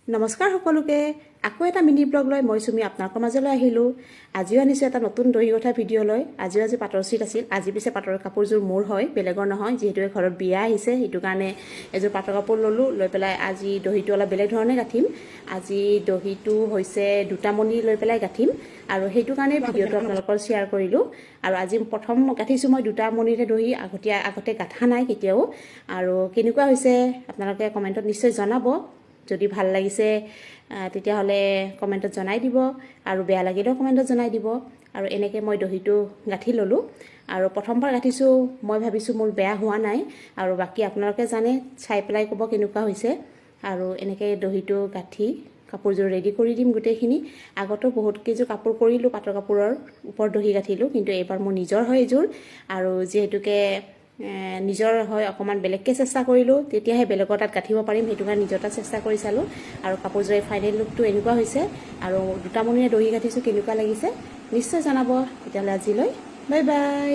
নমস্কাৰ সকলোকে আকৌ এটা মিনি ব্লগ লৈ মই সুমি আপোনালোকৰ মাজলৈ আহিলোঁ। আজিও আনিছোঁ এটা নতুন দহি গঠা ভিডিঅ' লৈ। আজি পাটৰ চিট আছিল। আজি পিছে পাটৰ কাপোৰযোৰ মোৰ হয়, বেলেগৰ নহয়। যিহেতু ঘৰত বিয়া আহিছে, সেইটো কাৰণে এযোৰ পাটৰ কাপোৰ ল'লোঁ। লৈ পেলাই আজি দহিটো অলপ বেলেগ ধৰণে গাঁঠিম। আজি দহিটো হৈছে দুটা মণি লৈ পেলাই গাঁঠিম, আৰু সেইটো কাৰণে ভিডিঅ'টো আপোনালোকৰ শ্বেয়াৰ কৰিলোঁ। আৰু আজি প্ৰথম গাঁঠিছোঁ মই দুটা মণিৰে দহি, আগতে গাঁঠা নাই কেতিয়াও। আৰু কেনেকুৱা হৈছে আপোনালোকে কমেণ্টত নিশ্চয় জনাব। যদি ভাল লাগিছে তেতিয়াহ'লে কমেণ্টত জনাই দিব, আৰু বেয়া লাগিলেও কমেণ্টত জনাই দিব। আৰু এনেকৈ মই দহিটো গাঁঠি ল'লোঁ। আৰু প্ৰথমবাৰ গাঁঠিছোঁ, মই ভাবিছোঁ মোৰ বেয়া হোৱা নাই। আৰু বাকী আপোনালোকে জানে, চাই পেলাই ক'ব কেনেকুৱা হৈছে। আৰু এনেকৈ দহিটো গাঁঠি কাপোৰযোৰ ৰেডি কৰি দিম গোটেইখিনি। আগতো বহুত কেইযোৰ কাপোৰ কৰিলোঁ, পাটৰ কাপোৰৰ ওপৰত দহি গাঁঠিলোঁ, কিন্তু এইবাৰ মোৰ নিজৰ হয় এইযোৰ। আৰু যিহেতুকে নিজৰ হয়, অকণমান বেলেগকৈ চেষ্টা কৰিলোঁ, তেতিয়াহে বেলেগৰ তাত গাঁঠিব পাৰিম। সেইটো কাৰণে নিজৰ তাত চেষ্টা কৰি চালোঁ, আৰু কাপোৰযোৰৰ ফাইনেল লুকটো এনেকুৱা হৈছে। আৰু দুটা মণিৰে দহি গাঁঠিছোঁ, কেনেকুৱা লাগিছে নিশ্চয় জনাব। তেতিয়াহ'লে আজিলৈ বাই বাই।